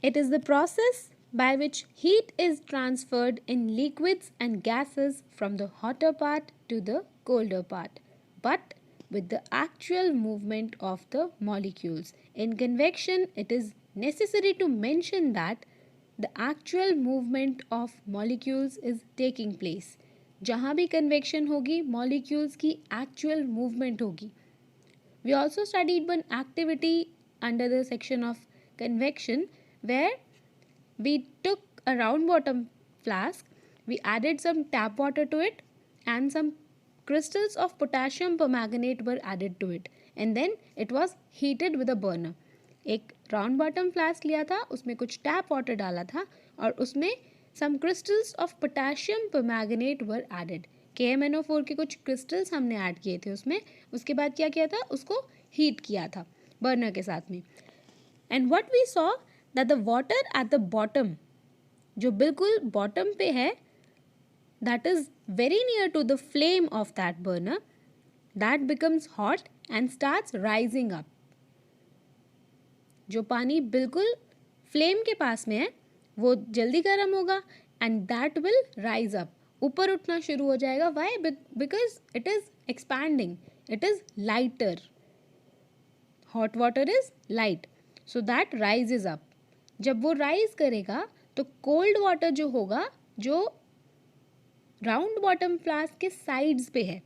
It is the process by which heat is transferred in liquids and gases from the hotter part to the colder part, but with the actual movement of the molecules. In convection, it is necessary to mention that the actual movement of molecules is taking place. जहाँ भी convection होगी, molecules की actual movement होगी. We also studied one activity under the section of convection where we took a round bottom flask, we added some tap water to it, and some crystals of potassium permanganate were added to it, and then it was heated with a burner. एक round bottom flask लिया था, उसमें कुछ tap water डाला था और उसमें some crystals of potassium permanganate were added. KMNO4 के कुछ क्रिस्टल्स हमने ऐड किए थे उसमें. उसके बाद क्या किया था, उसको हीट किया था बर्नर के साथ में. And what we saw that the water at the bottom, जो बिल्कुल बॉटम पे है, that is very near to the flame of that burner, that becomes hot and starts rising up. जो पानी बिल्कुल फ्लेम के पास में है वो जल्दी गर्म होगा and that will rise up, ऊपर उठना शुरू हो जाएगा. Why? Because it is expanding, it is lighter. Hot water is light, so that rises up. जब वो राइज करेगा तो कोल्ड वाटर जो होगा, जो राउंड बॉटम फ्लास्क के साइड्स पे है,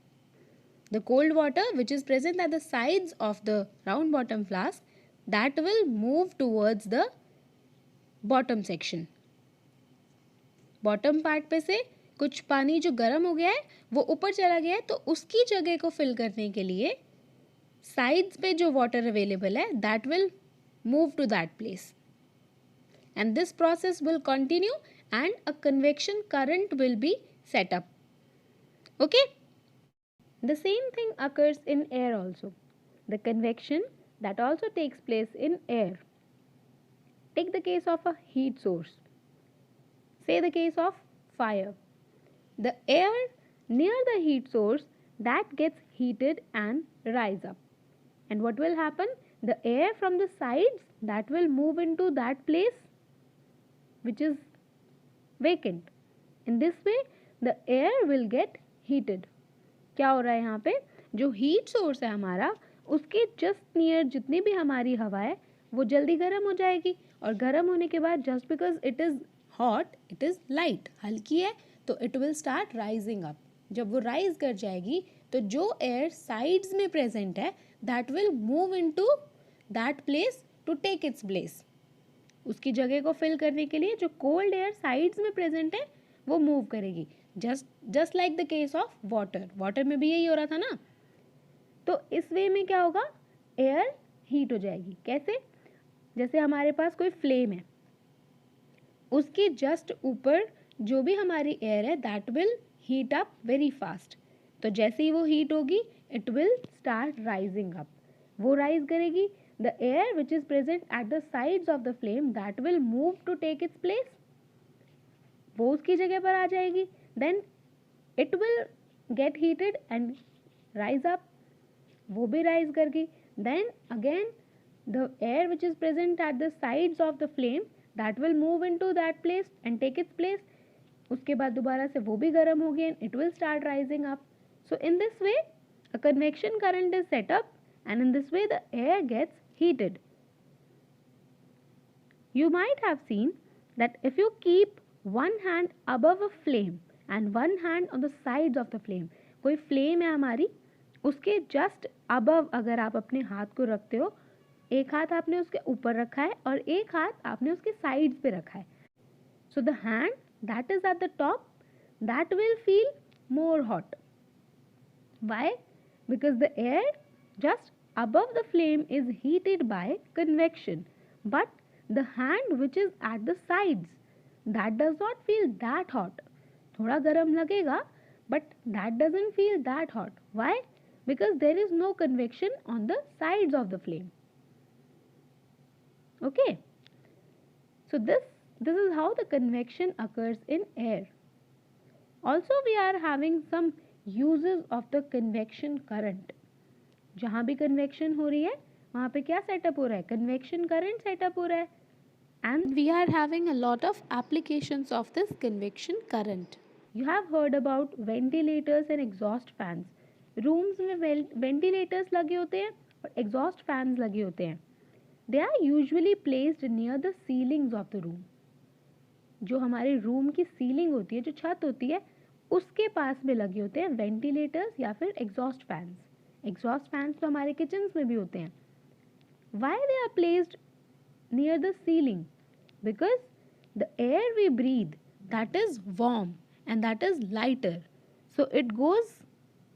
the cold water which is present at the sides of the round bottom flask, that will move towards the bottom section. Bottom part पे से कुछ पानी जो गर्म हो गया है वो ऊपर चला गया है, तो उसकी जगह को फिल करने के लिए साइड्स पे जो वाटर अवेलेबल है that will move to that place. And this process will continue and a convection current will be set up. Okay? The same thing occurs in air also. The convection that also takes place in air. Take the case of a heat source. Say the case of fire. The air near the heat source that gets heated and rise up. And what will happen? The air from the sides that will move into that place which is vacant. In this way, the air will get heated. क्या हो रहा है यहाँ पे? जो heat source है हमारा, उसके जस्ट नियर जितनी भी हमारी हवा है वो जल्दी गर्म हो जाएगी, और गर्म होने के बाद just because it is hot, it is light, हल्की है, तो it will start rising up. जब वो राइज कर जाएगी तो जो एयर साइड्स में प्रेजेंट है that will move into that place to take its place. उसकी जगह को फिल करने के लिए जो कोल्ड एयर साइड्स में प्रेजेंट है वो मूव करेगी. Just like the case of water. Water में भी यही हो रहा था ना. तो इस वे में क्या होगा, एयर हीट हो जाएगी. कैसे? जैसे हमारे पास कोई फ्लेम है, उसके जस्ट ऊपर जो भी हमारी एयर है that will heat up very fast. तो जैसे ही वो हीट होगी it will start rising up. वो राइज करेगी. The air which is present at the sides of the flame that will move to take its place. वो उसकी जगह पर आ जाएगी. Then it will get heated and rise up. वो भी rise करगी. Then again the air which is present at the sides of the flame that will move into that place and take its place. उसके बाद दोबारा से वो भी गर्म होगी and it will start rising up. So in this way a convection current is set up, and in this way the air gets heated. You might have seen that if you keep one hand above a flame and one hand on the sides of the flame, कोई flame है हमारी, उसके just above अगर आप अपने हाथ को रखते हो, एक हाथ आपने उसके ऊपर रखा है और एक हाथ आपने उसके sides पे रखा है. So the hand that is at the top, that will feel more hot. Why? Because the air just above the flame is heated by convection, but the hand which is at the sides, that does not feel that hot. थोड़ा गर्म लगेगा, but that doesn't feel that hot. Why? Because there is no convection on the sides of the flame. Okay, so this is how the convection occurs in air. Also we are having some uses of the convection current. जहाँ भी convection हो रही है वहाँ पे क्या setup हो रहा है, कन्वेक्शन करंट सेटअप हो रहा है. and we are having a lot of applications of this convection current. You have heard about ventilators and exhaust fans. Rooms में ventilators लगे होते हैं और exhaust fans लगे होते हैं. They are usually placed near the ceilings of the room. जो हमारे रूम की सीलिंग होती है, जो छत होती है, उसके पास में लगे होते हैं वेंटिलेटर्स या फिर एग्जॉस्ट फैंस. एग्जॉस्ट फैंस तो हमारे किचन्स में भी होते हैं. Why they are placed near the ceiling? Because the air we breathe, that is warm and that is lighter. So it goes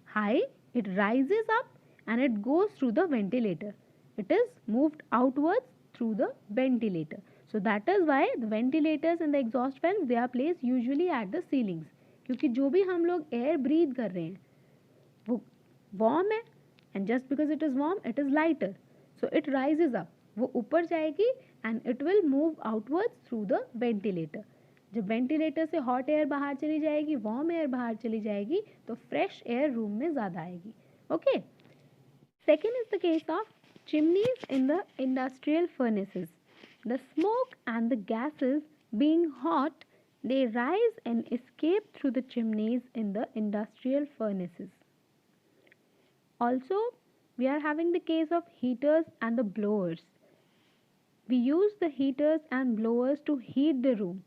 high, it rises up and it goes through the ventilator. It is moved outwards through the ventilator. So that is why the ventilators and the exhaust fans, they are placed usually at the ceilings. क्योंकि जो भी हम लोग air breathe कर रहे हैं वो warm है and just because it is warm it is lighter. So it rises up. वो ऊपर जाएगी and it will move outwards through the ventilator. जब वेंटिलेटर से हॉट एयर बाहर चली जाएगी, वार्म एयर बाहर चली जाएगी, तो फ्रेश एयर रूम में ज़्यादा आएगी. Okay. Second is the case of chimneys in the industrial furnaces. The smoke and the gases being hot, they rise and escape through the chimneys in the industrial furnaces. Also, we are having the case of heaters and the blowers. We use the heaters and blowers to heat the room.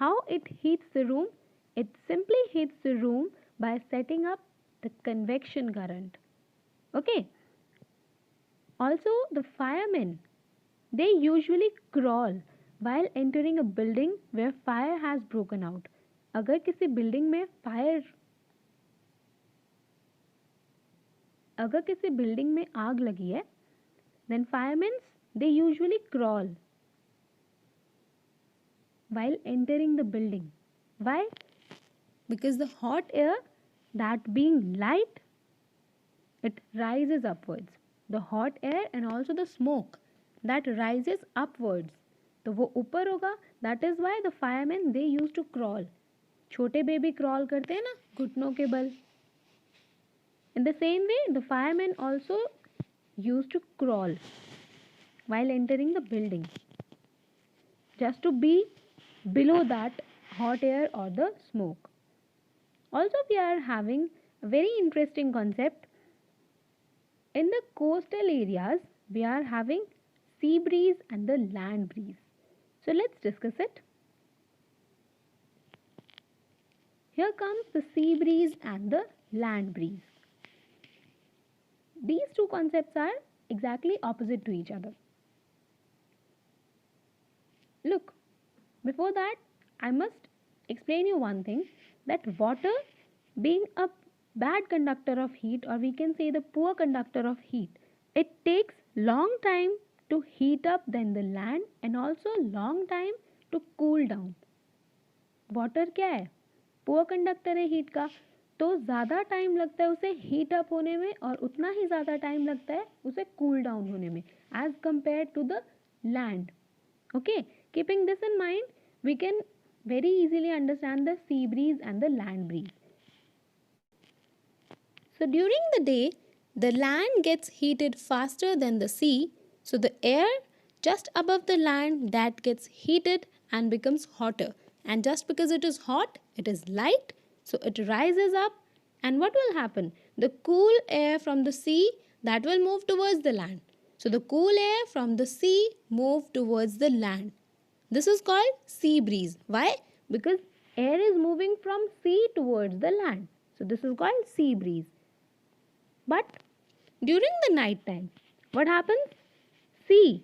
How it heats the room? It simply heats the room by setting up the convection current. Okay. Also, the firemen, they usually crawl while entering a building where fire has broken out. अगर किसी building में आग लगी है, then firemen, they usually crawl while entering the building. Why? Because the hot air, that being light, it rises upwards. The hot air and also the smoke, that rises upwards. तो वो ऊपर होगा. That is why the firemen, they used to crawl. छोटे baby crawl करते हैं ना घुटनों के बल. In the same way, the firemen also used to crawl while entering the building, just to be below that hot air or the smoke. Also, we are having a very interesting concept. In the coastal areas, we are having sea breeze and the land breeze. So let's discuss it. Here comes the sea breeze and the land breeze. These two concepts are exactly opposite to each other. Look, before that, I must explain you one thing, that water, being a bad conductor of heat, or we can say the poor conductor of heat, it takes long time to heat up than the land and also long time to cool down. Water क्या है? Poor conductor है heat का, तो ज़्यादा time लगता है उसे heat up होने में और उतना ही ज़्यादा टाइम लगता है उसे कूल डाउन होने में as compare to the land. Okay, keeping this in mind, we can very easily understand the sea breeze and the land breeze. So during the day, the land gets heated faster than the sea, so the air just above the land, that gets heated and becomes hotter. And just because it is hot, it is light, so it rises up. And what will happen? The cool air from the sea, that will move towards the land. So the cool air from the sea move towards the land. This is called sea breeze. Why? Because air is moving from sea towards the land. So this is called sea breeze. But during the night time, what happens? Sea,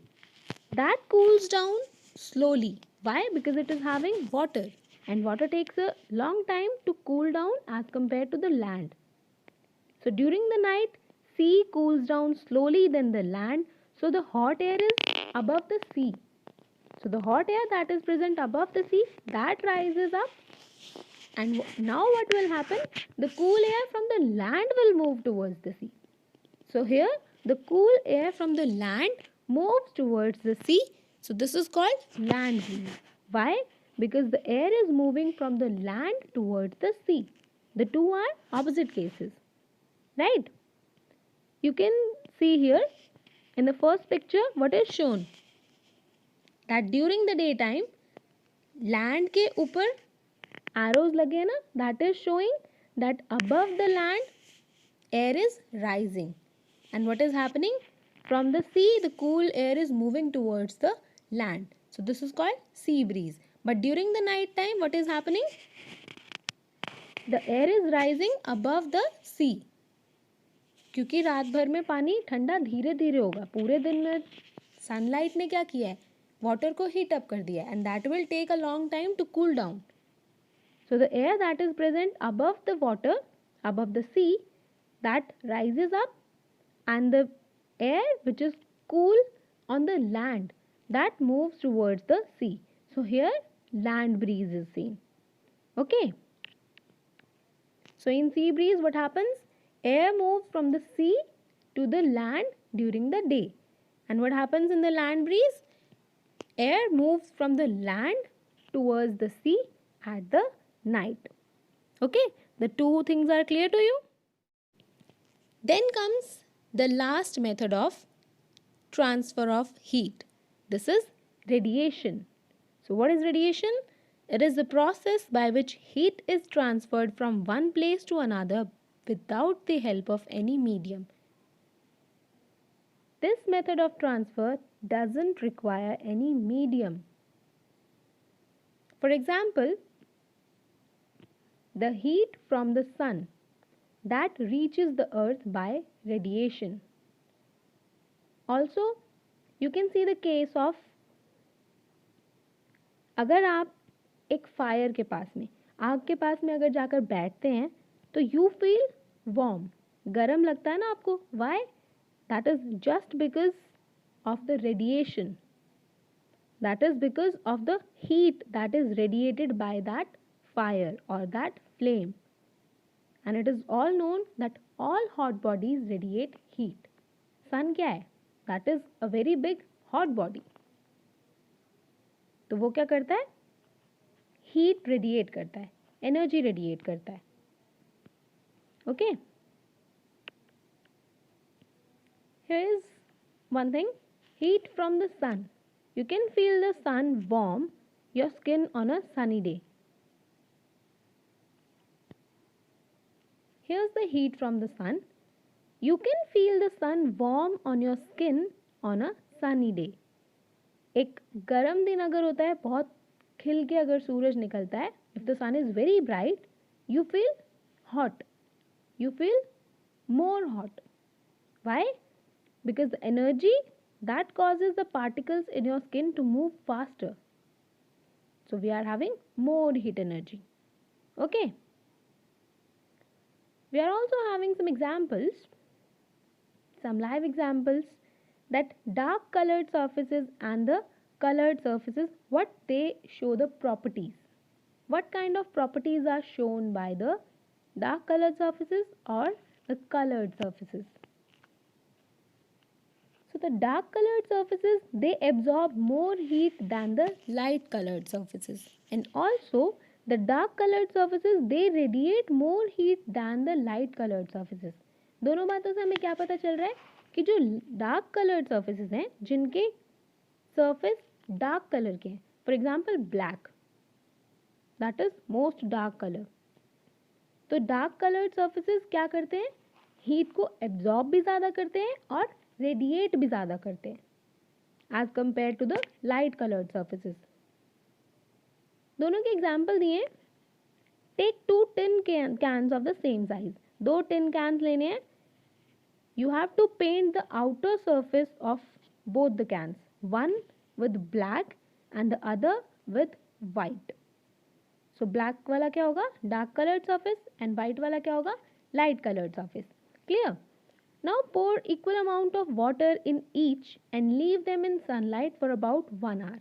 that cools down slowly. Why? Because it is having water. And water takes a long time to cool down as compared to the land. So during the night, sea cools down slowly than the land. So the hot air is above the sea. So the hot air that is present above the sea, that rises up. And now what will happen? The cool air from the land will move towards the sea. So here the cool air from the land moves towards the sea. So this is called land breeze. Why? Because the air is moving from the land towards the sea. The two are opposite cases. Right? You can see here in the first picture what is shown. that during the daytime land के ऊपर arrows लगे हैं ना, that is showing that above the land air is rising, and what is happening from the sea, the cool air is moving towards the land, so this is called sea breeze. But during the night time what is happening, the air is rising above the sea, क्योंकि रात भर में पानी ठंडा धीरे धीरे होगा, पूरे दिन में सनलाइट ने क्या किया है, वाटर को हीट अप कर दिया, and that will take a long time to cool down. So the air that is present above the water, above the sea, that rises up, and the air which is cool on the land, that moves towards the sea. So here land breeze is seen. Okay. So in sea breeze what happens? Air moves from the sea to the land during the day. And what happens in the land breeze? Air moves from the land towards the sea at the night. Okay, the two things are clear to you? Then comes the last method of transfer of heat. This is radiation. So what is radiation? It is the process by which heat is transferred from one place to another without the help of any medium. This method of transfer doesn't require any medium. For example, the heat from the sun that reaches the earth by radiation. Also, you can see the case of, अगर आप एक fire के पास में, आग के पास में अगर जाकर बैठते हैं तो यू फील वार्म, गर्म लगता है ना आपको. Why? That is just because of the radiation, that is because of the heat that is radiated by that fire or that flame, and it is all known that all hot bodies radiate heat. sun क्या है? That is a very big hot body. तो वो क्या करता है? Heat radiate करता है, energy radiate करता है. Okay, here is one thing. Heat from the sun. You can feel the sun warm your skin on a sunny day. Here's the heat from the sun. You can feel the sun warm on your skin on a sunny day. एक गर्म दिन अगर होता है, बहुत खिल के अगर सूरज निकलता है, if the sun is very bright, you feel hot. You feel more hot. Why? Because the energy that causes the particles in your skin to move faster. So we are having more heat energy. Okay. We are also having some examples, some live examples, that dark colored surfaces and the colored surfaces, what they show the properties. What kind of properties are shown by the dark colored surfaces or the colored surfaces? So the dark colored surfaces, they absorb more heat than the light colored surfaces, and also the dark colored surfaces, they radiate more heat than the light colored surfaces. दोनों बातों से हमें क्या पता चल रहा है कि जो डार्क कलर्ड सर्फेसेस हैं, जिनके सरफेस डार्क कलर के हैं, for example black, that is most dark colour. तो डार्क कलर्ड सर्फेसेस क्या करते हैं? हीट को एब्जॉर्ब भी ज़्यादा करते हैं और रेडिएट भी ज़्यादा करते हैं as compare to the light coloured surfaces. दोनों के एग्जाम्पल दिए. Take 2 tin cans of the same size. 2 tin cans लेने हैं. You have to paint the outer surface of both the cans, one with black and the other with white. So black वाला क्या होगा? Dark colored surface, and white वाला क्या होगा? Light colored surface. Clear? Now pour equal amount of water in each and leave them in sunlight for about 1 hour.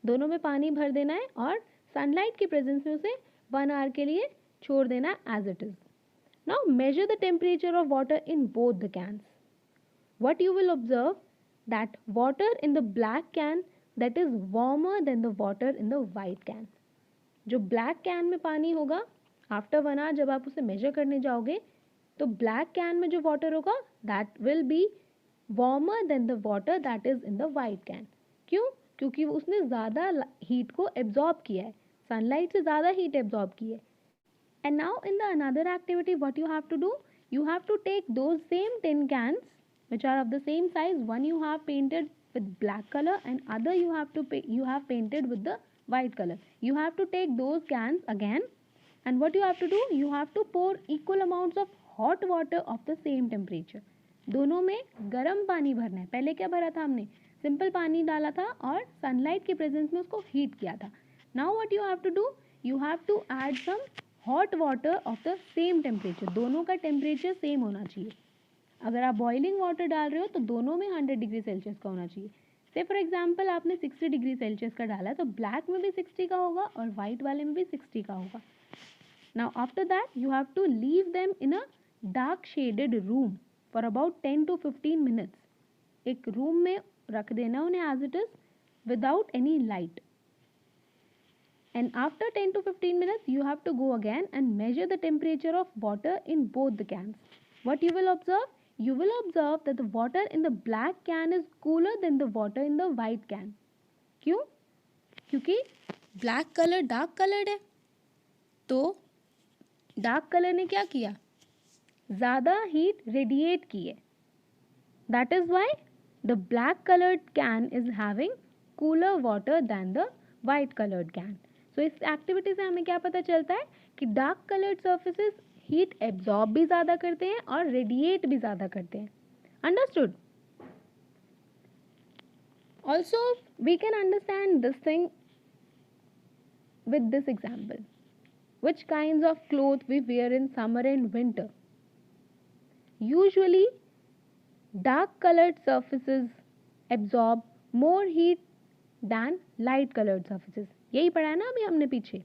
दोनों में पानी भर देना है और sunlight की presence में उसे 1 hour के लिए छोड़ देना as it is. Now measure the temperature of water in both the cans. What you will observe, that water in the black can, that is warmer than the water in the white can. जो black can में पानी होगा, after 1 hour जब आप उसे measure करने जाओगे, तो black can में जो water होगा, that will be warmer than the water that is in the white can. क्यों? क्योंकि उसने ज़्यादा हीट को एब्जॉर्ब किया है, सनलाइट से ज़्यादा हीट एब्जॉर्ब की है. And now in the another activity, what you have to do? You have to take those same tin cans which are of the same size. One you have painted with black color and other you have painted with the white color. You have to take those cans again, and what you have to do? You have to pour equal amounts of hot water of the same temperature. दोनों में गर्म पानी भरना है. पहले क्या भरा था हमने? सिंपल पानी डाला था और सनलाइट के प्रेजेंस में उसको हीट किया था. Now what you have to do? You have to add some hot water of the same temperature. दोनों का टेम्परेचर सेम होना चाहिए. अगर आप बॉइलिंग वाटर डाल रहे हो तो दोनों में 100 डिग्री सेल्सियस का होना चाहिए. से फॉर एग्जांपल आपने 60 डिग्री सेल्सियस का डाला है तो ब्लैक में भी 60 का होगा और वाइट वाले में भी 60 का होगा. Now after that you have to leave them in a dark shaded room for about 10 to 15 minutes. एक रूम में रख देना उन्हें as it is without any light. And after 10 to 15 minutes, you have to go again and measure the temperature of water in both the cans. What you will observe? You will observe that the water in the black can is cooler than the water in the white can. क्यों? क्योंकि black color dark colored है. तो dark color ने क्या किया? ज़्यादा heat radiate की है. That is why the black colored can is having cooler water than the white colored can. सो इस एक्टिविटी से हमें क्या पता चलता है कि dark coloured surfaces heat absorb भी ज़्यादा करते हैं और रेडिएट भी ज़्यादा करते हैं. Understood? Also we can understand this thing with this example. Which kinds of cloth we wear in summer and winter? Usually dark coloured surfaces absorb more heat than light coloured surfaces. यही पढ़ा है ना अभी हमने पीछे.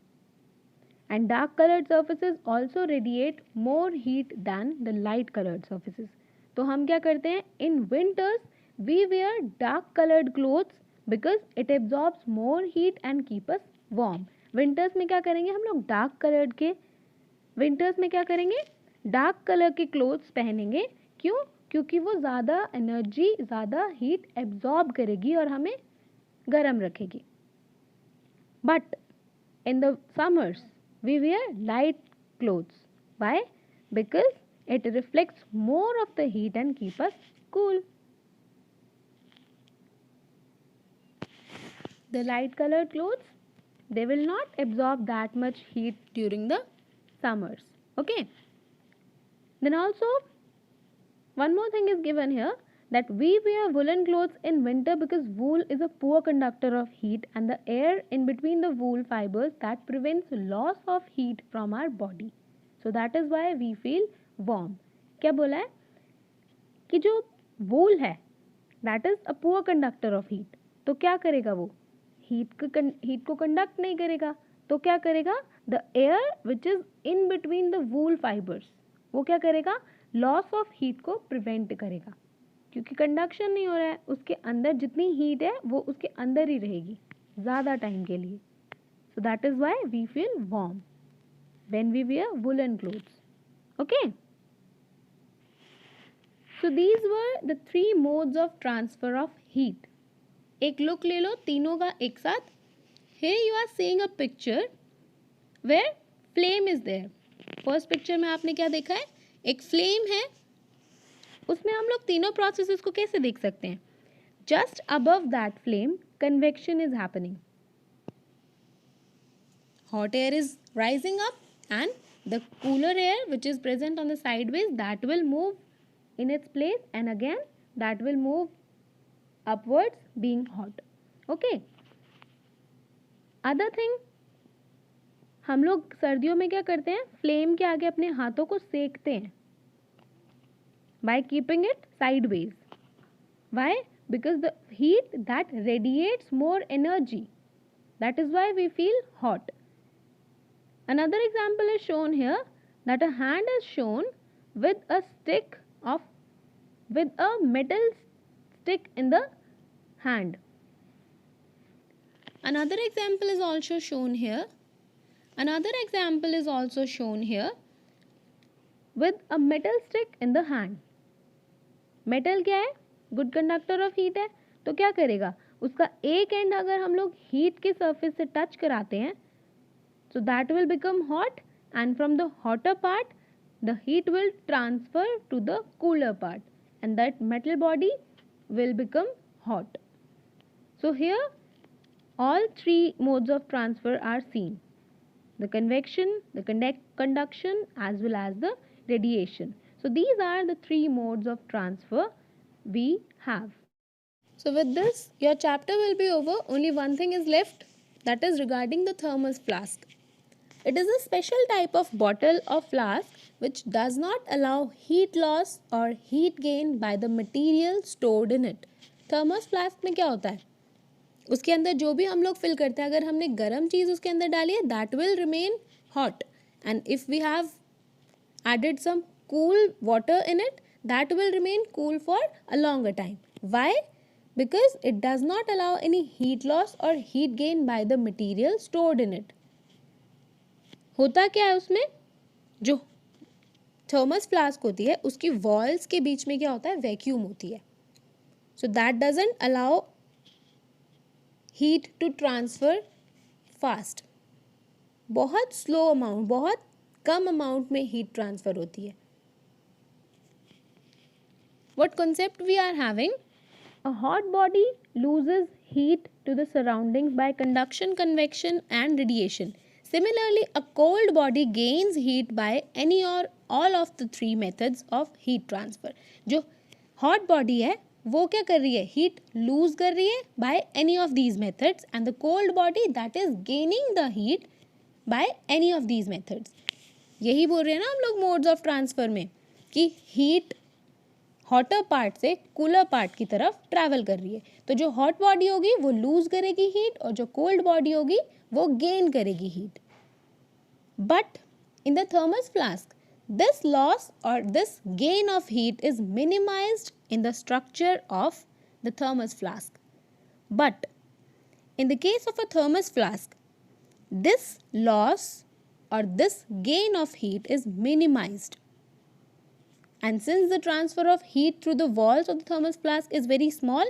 And dark coloured surfaces also radiate more heat than the light coloured surfaces. तो हम क्या करते हैं? In winters we wear dark coloured clothes because it absorbs more heat and keep us warm. Winters में क्या करेंगे हम लोग? डार्क कलर के क्लोथ्स पहनेंगे. क्यों? क्योंकि वो ज़्यादा एनर्जी, ज़्यादा हीट एब्जॉर्ब करेगी और हमें गर्म रखेगी. But in the summers, we wear light clothes. Why? Because it reflects more of the heat and keep us cool. The light colored clothes, they will not absorb that much heat during the summers. Okay. Then also, one more thing is given here, that we wear woolen clothes in winter because wool is a poor conductor of heat and the air in between the wool fibers that prevents loss of heat from our body. So that is why we feel warm. क्या बोला है? कि जो wool है that is a poor conductor of heat. तो क्या करेगा वो? heat को conduct नहीं करेगा. तो क्या करेगा? The air which is in between the wool fibers, वो क्या करेगा? Loss of heat को prevent करेगा. क्योंकि कंडक्शन नहीं हो रहा है, उसके अंदर जितनी हीट है वो उसके अंदर ही रहेगी ज़्यादा टाइम के लिए. So that is why we feel warm when we wear woollen clothes. Okay. So these were the 3 modes of transfer of heat. एक लुक ले लो तीनों का एक साथ. Here you are seeing a picture where flame is there. First picture में आपने क्या देखा है? एक फ्लेम है. उसमें हम लोग तीनों प्रोसेसेस को कैसे देख सकते हैं? Just above that flame convection is happening. Hot air is rising up and the cooler air which is present on the sideways that will move in its place and again that will move upwards being hot. Okay. Other thing, हम लोग सर्दियों में क्या करते हैं? Flame के आगे अपने हाथों को सेकते हैं by keeping it sideways. Why? Because the heat that radiates more energy. That is why we feel hot. Another example is shown here, that a hand is shown with a metal stick in the hand. Another example is also shown here with a metal stick in the hand. Metal क्या है? Good conductor of heat है. तो क्या करेगा? उसका एक and अगर हम लोग हीट के सरफेस से टच कराते हैं, so that will become hot, and from the hotter part the heat will transfer to the cooler part, and that metal body will become hot. So here all three modes of transfer are seen: the convection, the conduction, as well as the radiation. So these are the three modes of transfer we have. So with this, your chapter will be over. Only one thing is left, that is regarding the thermos flask. It is a special type of bottle or flask which does not allow heat loss or heat gain by the material stored in it. Thermos flask में क्या होता है? उसके अंदर जो भी हम लोग फिल करते हैं, अगर हमने गर्म चीज़ उसके अंदर डाली है, that will remain hot, and if we have added some cool water in it, that will remain cool for a longer time. Why? Because it does not allow any heat loss or heat gain by the material stored in it. होता क्या है उसमें, जो thermos flask होती है उसकी walls के बीच में क्या होता है, वैक्यूम होती है. So that doesn't allow heat to transfer fast. बहुत स्लो अमाउंट, बहुत कम अमाउंट में हीट ट्रांसफर होती है. What concept we are having? A hot body loses heat to the surroundings by conduction, convection and radiation. Similarly, a cold body gains heat by any or all of the three methods of heat transfer. जो hot body है वो क्या कर रही है, heat lose कर रही है by any of these methods, and the cold body that is gaining the heat by any of these methods. यही बोल रहे हैं ना हम लोग modes of transfer में कि heat हॉटर पार्ट से कूलर पार्ट की तरफ ट्रैवल कर रही है. तो जो हॉट बॉडी होगी वो लूज करेगी हीट, और जो कोल्ड बॉडी होगी वो गेन करेगी heat. But in the thermos flask this loss और this gain of heat is minimised in the structure of the thermos flask. But in the case of a thermos flask, this loss or this gain of heat is minimized. And since the transfer of heat through the walls of the thermos flask is very small,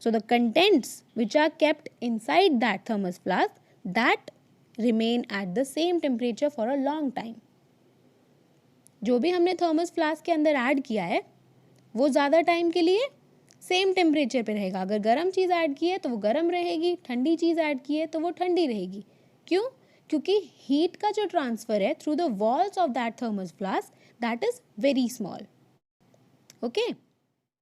so the contents which are kept inside that thermos flask, that remain at the same temperature for a long time. जो भी हमने thermos flask के अंदर add किया है वो ज़्यादा time के लिए सेम टेम्परेचर पे रहेगा. अगर गर्म चीज़ ऐड की है तो वो गर्म रहेगी, ठंडी चीज़ ऐड की है तो वो ठंडी रहेगी. क्यों? क्योंकि हीट का जो ट्रांसफ़र है through the walls of that thermos flask, that is very small. Okay.